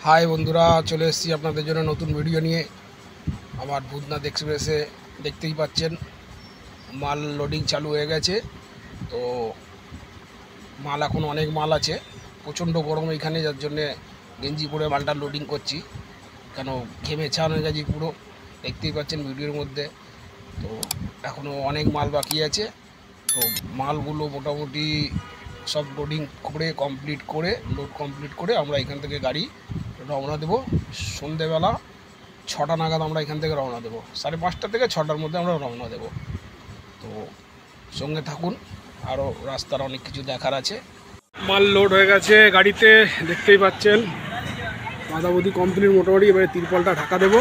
High বন্ধুরা, চলে এসেছি আপনাদের জন্য নতুন ভিডিও নিয়ে। আমার ভূতনাথ এক্সপ্রেসে দেখতেই পাচ্ছেন মাল লোডিং চালু হয়ে গেছে। তো মাল এখন অনেক মাল আছে, প্রচণ্ড গরম এখানে, যার জন্যে গেঞ্জি পরে মালটা লোডিং করছি, কেন ঘেমে ছান হয়ে গেছি পুরো, দেখতেই পাচ্ছেন ভিডিওর মধ্যে। তো এখনও অনেক মাল বাকি আছে। তো মালগুলো মোটামুটি সব লোডিং করে লোড কমপ্লিট করে আমরা এখান থেকে গাড়ি রওনা দেবো। সন্ধেবেলা 6টা নাগাদ আমরা এখান থেকে রওনা দেবো, 5:30 থেকে 6টার মধ্যে আমরা রওনা দেবো। তো সঙ্গে থাকুন, আরও রাস্তার অনেক কিছু দেখার আছে। মাল লোড হয়ে গেছে গাড়িতে, দেখতেই পাচ্ছেন বাঁধাবুদি কমপ্লিট মোটামুটি। এবারে তিরপলটা ঢাকা দেবো।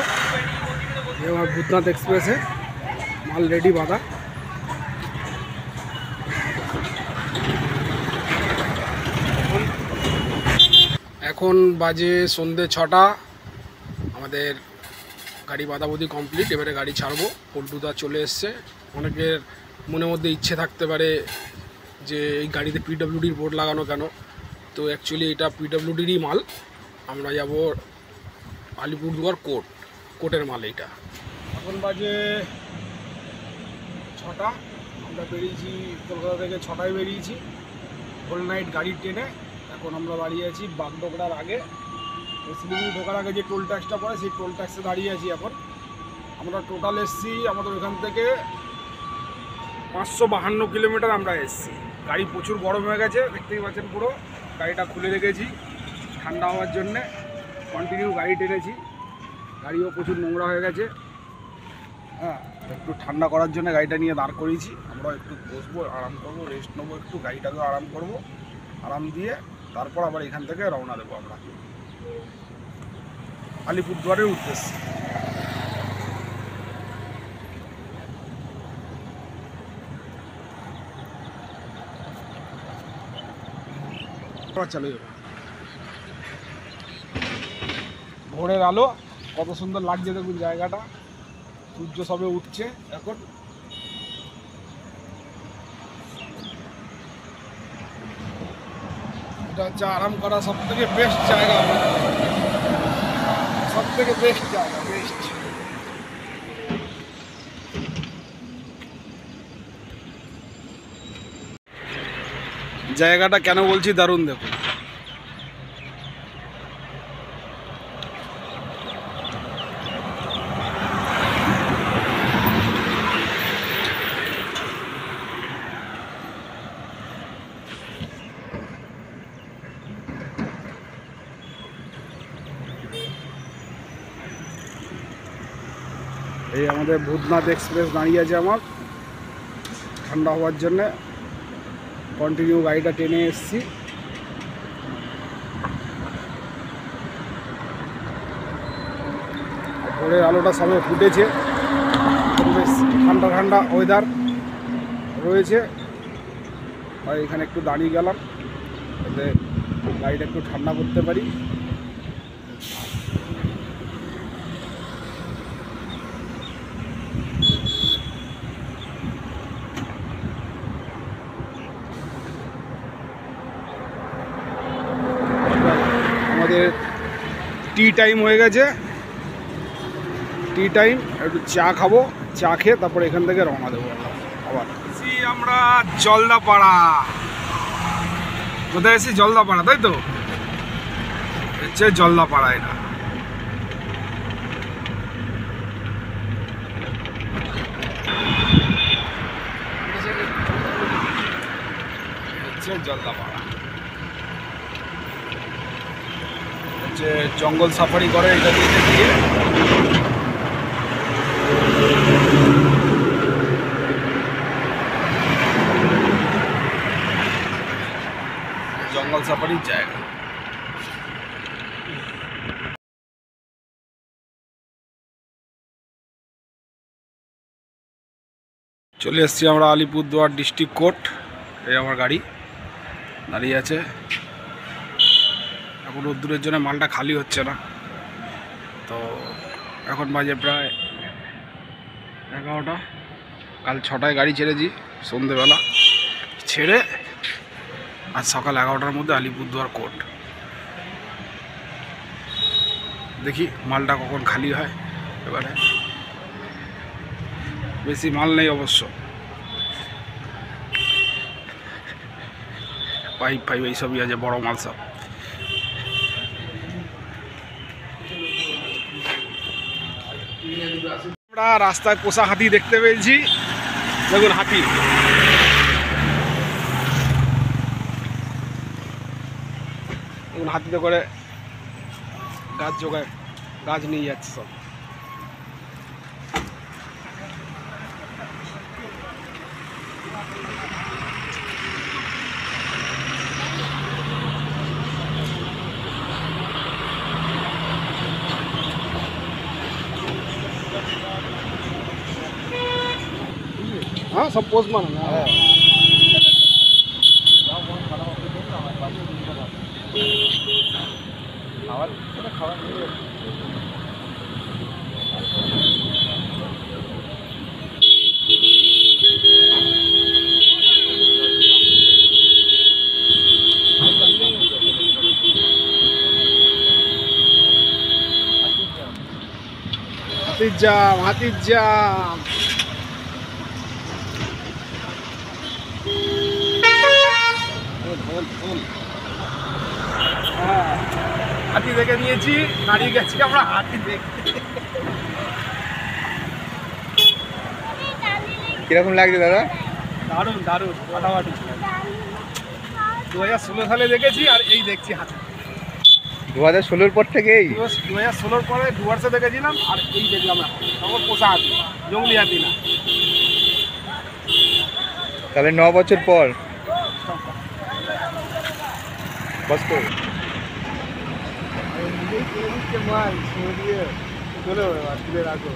এবার ভূতনাথ এক্সপ্রেসে মাল রেডি বাঁধা। এখন বাজে সন্ধে 6টা, আমাদের গাড়ি বাঁধাবুদি কমপ্লিট। এবারে গাড়ি ছাড়বো। পল্টুদা চলে এসছে। অনেকের মনের মধ্যে ইচ্ছে থাকতে পারে যে এই গাড়িতে পিডব্লিউডির বোর্ড লাগানো কেন। তো অ্যাকচুয়ালি এটা পিডব্লিউডিরই মাল। আমরা যাব আলিপুরদুয়ার কোর্টের মাল এইটা। এখন বাজে 6টা, আমরা বেরিয়েছি কলকাতা থেকে 6টায় বেরিয়েছি হোল নাইট গাড়ি ট্রেনে। এখন আমরা দাঁড়িয়ে আছি বাগডোগরার আগে, শিলিগুড়ি ঢোকার আগে যে টোল ট্যাক্সটা পড়ে সেই টোল ট্যাক্সে দাঁড়িয়ে আছি। এখন আমরা টোটাল এসছি, আমাদের ওখান থেকে 552 কিলোমিটার আমরা এসছি। গাড়ি প্রচুর গরম হয়ে গেছে, দেখতেই পাচ্ছেন পুরো। গাড়িটা খুলে রেখেছি ঠান্ডা হওয়ার জন্যে, কন্টিনিউ গাড়ি টেনেছি। গাড়িও প্রচুর নোংরা হয়ে গেছে। হ্যাঁ, একটু ঠান্ডা করার জন্য গাড়িটা নিয়ে দাঁড় করিয়েছি। আমরা একটু বসবো, আরাম করবো, রেস্ট নেবো, একটু গাড়িটাকেও আরাম করবো। আরাম দিয়ে তারপর আবার এখান থেকে রওনা দেবো আমরা আলিপুরদুয়ারের উদ্দেশ্যে। চলে যাবো। ভোরের আলো কত সুন্দর লাগছে দেখুন জায়গাটা, সূর্য সবে উঠছে এখন। এটা হচ্ছে আরাম করা সব থেকে বেস্ট জায়গা, সব থেকে বেস্ট জায়গা, বেস্ট। জায়গাটা কেন বলছি দারুণ দেখুন। এই আমাদের ভূতনাথ এক্সপ্রেস দাঁড়িয়ে আছে আমার, ঠান্ডা হওয়ার জন্যে কন্টিনিউ গাড়িটা টেনে এসছি। ভোরের আলোটা সবে ফুটেছে, বেশ ঠান্ডা ঠান্ডা ওয়েদার রয়েছে। আর এখানে একটু দাঁড়িয়ে গেলাম যাতে গাড়িটা একটু ঠান্ডা করতে পারি। আমাদের টি টাইম হয়ে গেছে, টি টাইম, একটু চা খাবো, চা খেয়ে তারপর এখান থেকে রওনা দেবো আবার। আমরা জলদাপাড়া, কোথায় এসেছি? জলদাপাড়া, তাই তো হচ্ছে জলদাপাড়া। এটা হচ্ছে জলদাপাড়া, হচ্ছে জঙ্গল সাফারি করে এটা দিয়ে গিয়ে। জঙ্গল সাফারির জায়গা। চলে এসেছি আমরা আলিপুরদুয়ার ডিস্ট্রিক্ট কোর্ট। এই আমার গাড়ি দাঁড়িয়ে আছে। এখন রোদ্দুরের জন্য মালটা খালি হচ্ছে না। তো এখন বাজে প্রায় 11টা। কাল 6টায় গাড়ি ছেড়েছি সন্ধেবেলা, ছেড়ে আজ সকাল 11টার মধ্যে আলিপুরদুয়ার কোর্ট। দেখি মালটা কখন খালি হয়। এবারে বেশি মাল নেই অবশ্য, পাইপ ফাইপ এইসবই আছে, বড় মাল সব। আমরা রাস্তায় পোষা হাতি দেখতে পেয়েছি, দেখুন হাতি। দেখুন হাতিতে করে গাছ জোগায়, গাছ নিয়ে যাচ্ছে সব। हाँ सब पोस्ट मान হাতির জাম। হাতি দেখে নিয়েছি, দাঁড়িয়ে গেছি আমরা হাতি দেখতে। কিরকম লাগছে দাদা? দারুণ দারুণ, ফাটাফাটি। 2016 সালে দেখেছি আর এই দেখছি হাতি। 2016-র পর থেকেই? 2016-র পরে ডুয়ার্সে দেখেছিলাম আর এই দেখলাম এখন। তখন পোষা হাতি, জঙ্গলি হাতি না। তাহলে 9 বছর পর বাস করে মাল সরিয়ে চলো তুলে রাখো।